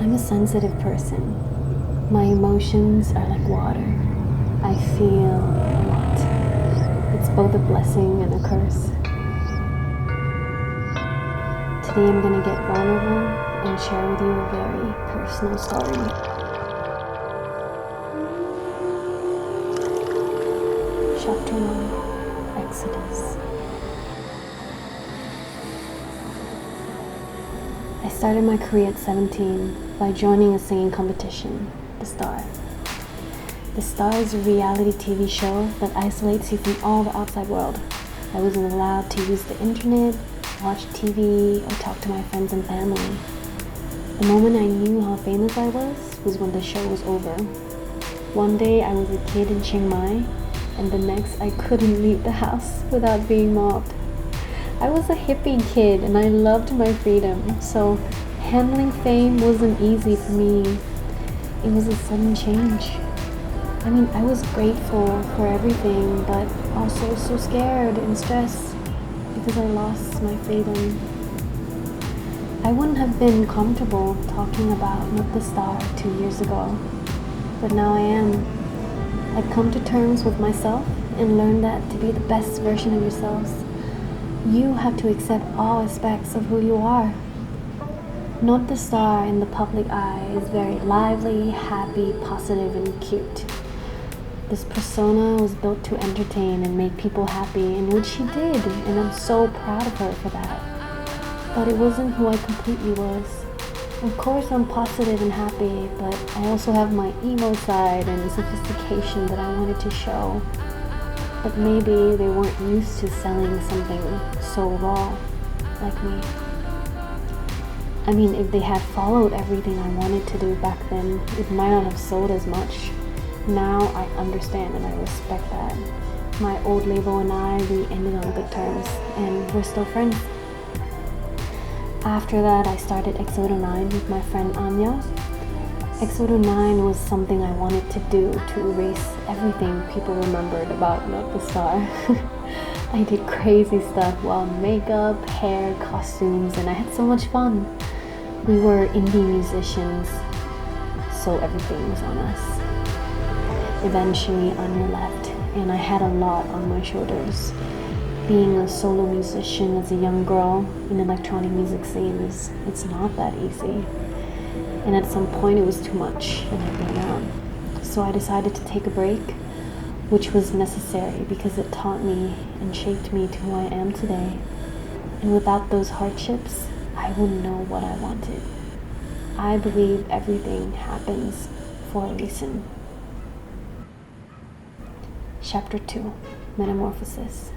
I'm a sensitive person. My emotions are like water. I feel a lot. It's both a blessing and a curse. Today I'm gonna get vulnerable and share with you a very personal story. Chapter 1, Exodus. I started my career at 17 by joining a singing competition, The Star. The Star is a reality TV show that isolates you from all the outside world. I wasn't allowed to use the internet, watch TV, or talk to my friends and family. The moment I knew how famous I was when the show was over. One day I was a kid in Chiang Mai, and the next I couldn't leave the house without being mobbed. I was a hippie kid and I loved my freedom, so handling fame wasn't easy for me. It was a sudden change. I was grateful for everything, but also so scared and stressed because I lost my freedom. I wouldn't have been comfortable talking about Not the Star 2 years ago, but now I am. I've come to terms with myself and learned that to be the best version of yourselves, you have to accept all aspects of who you are. Not the Star in the public eye is very lively, happy, positive, and cute. This persona was built to entertain and make people happy, and which she did, and I'm so proud of her for that. But it wasn't who I completely was. Of course I'm positive and happy, but I also have my emo side and sophistication that I wanted to show. But maybe they weren't used to selling something so raw like me. If they had followed everything I wanted to do back then, it might not have sold as much. Now I understand and I respect that. My old label and I, we ended on good terms, and we're still friends. After that, I started Exodo 9 with my friend Anya. Exodo 9 was something I wanted to do to erase everything people remembered about Not the Star. I did crazy stuff, makeup, hair, costumes, and I had so much fun. We were indie musicians, so everything was on us. Eventually, Anya left, and I had a lot on my shoulders. Being a solo musician as a young girl in electronic music scene it's not that easy. And at some point it was too much and I burned out. So I decided to take a break, which was necessary because it taught me and shaped me to who I am today. And without those hardships, I wouldn't know what I wanted. I believe everything happens for a reason. Chapter 2, Metamorphosis.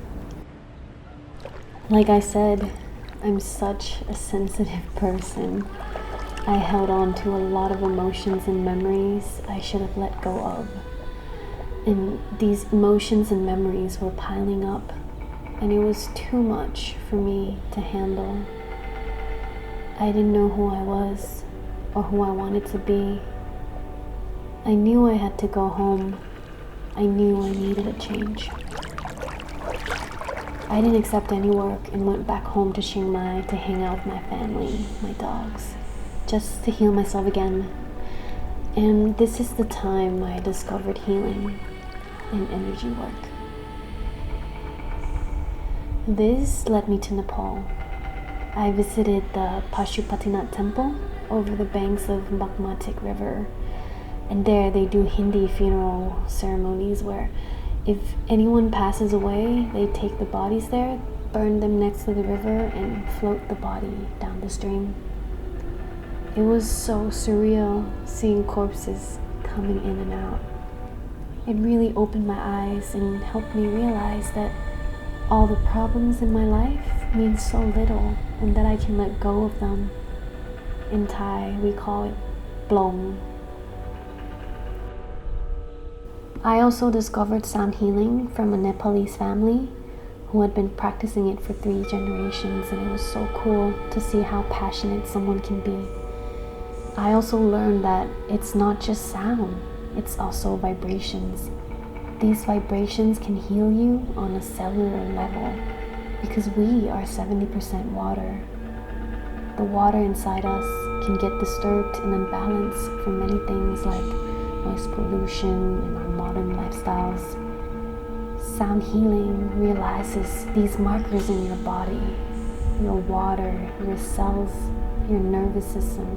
Like I said, I'm such a sensitive person. I held on to a lot of emotions and memories I should have let go of. And these emotions and memories were piling up, and it was too much for me to handle. I didn't know who I was or who I wanted to be. I knew I had to go home. I knew I needed a change. I didn't accept any work and went back home to Chiang Mai to hang out with my family, my dogs, just to heal myself again. And this is the time I discovered healing and energy work. This led me to Nepal. I visited the Pashupatinath temple over the banks of Bagmatik River. And there they do Hindi funeral ceremonies where if anyone passes away, they take the bodies there, burn them next to the river, and float the body down the stream. It was so surreal seeing corpses coming in and out. It really opened my eyes and helped me realize that all the problems in my life mean so little and that I can let go of them. In Thai, we call it blom. I also discovered sound healing from a Nepalese family who had been practicing it for 3 generations, and it was so cool to see how passionate someone can be. I also learned that it's not just sound, it's also vibrations. These vibrations can heal you on a cellular level because we are 70% water. the water inside us can get disturbed and unbalanced from many things like noise pollution and our modern lifestyles. Sound healing realizes these markers in your body, your water, your cells, your nervous system.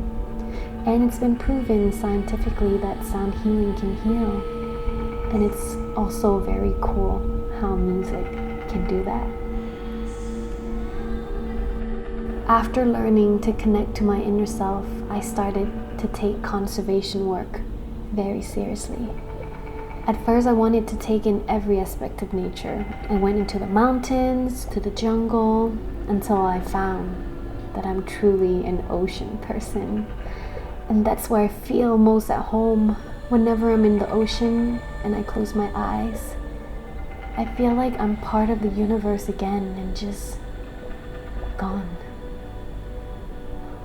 And it's been proven scientifically that sound healing can heal. And it's also very cool how music can do that. After learning to connect to my inner self, I started to take conservation work very seriously. At first, I wanted to take in every aspect of nature. I went into the mountains, to the jungle, until I found that I'm truly an ocean person. And that's where I feel most at home. Whenever I'm in the ocean and I close my eyes, I feel like I'm part of the universe again and just gone.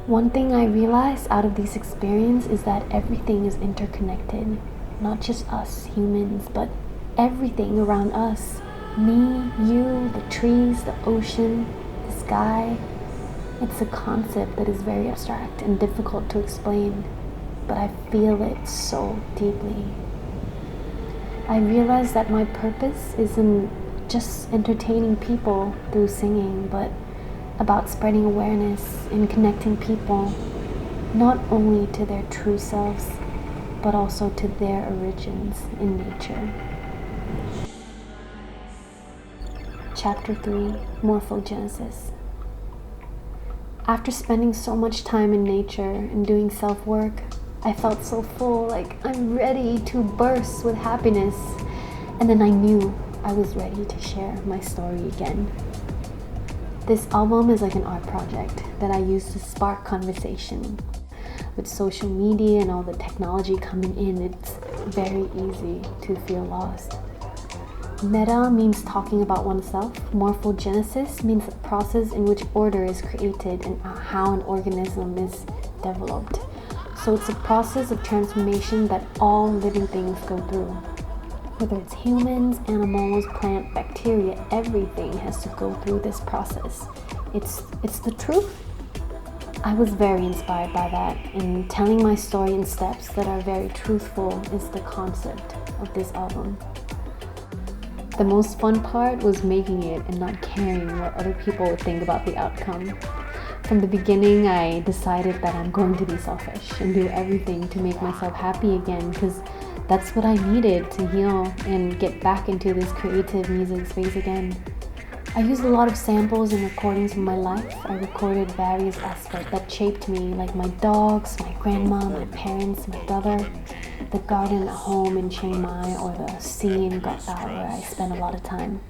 One thing I realized out of this experience is that everything is interconnected. Not just us humans, but everything around us. Me, you, the trees, the ocean, the sky. It's a concept that is very abstract and difficult to explain, but I feel it so deeply. I realized that my purpose isn't just entertaining people through singing, but about spreading awareness and connecting people not only to their true selves, but also to their origins in nature. Chapter 3, Morphogenesis. After spending so much time in nature and doing self-work, I felt so full, like I'm ready to burst with happiness. And then I knew I was ready to share my story again. This album is like an art project that I use to spark conversation. With social media and all the technology coming in, it's very easy to feel lost. Meta means talking about oneself. Morphogenesis means the process in which order is created and how an organism is developed. So it's a process of transformation that all living things go through. Whether it's humans, animals, plant, bacteria, everything has to go through this process. It's the truth. I was very inspired by that, and telling my story in steps that are very truthful is the concept of this album. The most fun part was making it and not caring what other people would think about the outcome. From the beginning, I decided that I'm going to be selfish and do everything to make myself happy again, because that's what I needed to heal and get back into this creative music space again. I used a lot of samples and recordings from my life. I recorded various aspects that shaped me, like my dogs, my grandma, my parents, my brother, the garden at home in Chiang Mai, or the sea in Koh Tao where I spent a lot of time.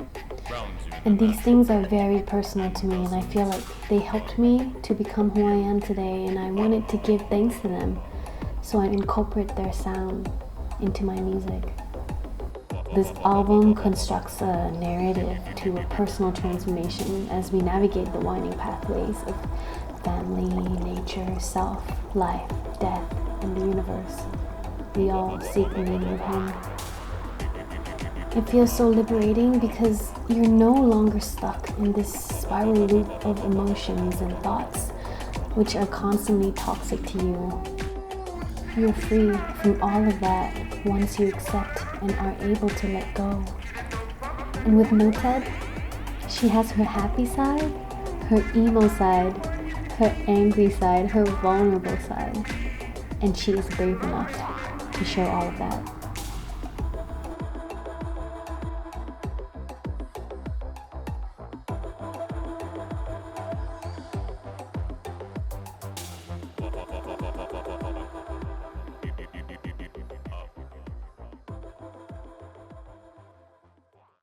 And these things are very personal to me, and I feel like they helped me to become who I am today, and I wanted to give thanks to them, so I incorporate their sound into my music. This album constructs a narrative to a personal transformation as we navigate the winding pathways of family, nature, self, life, death, and the universe. We all seek the meaning of home. It feels so liberating because you're no longer stuck in this spiral loop of emotions and thoughts which are constantly toxic to you. You're free from all of that once you accept and are able to let go. And with Noted, she has her happy side, her emo side, her angry side, her vulnerable side, and she is brave enough to show all of that.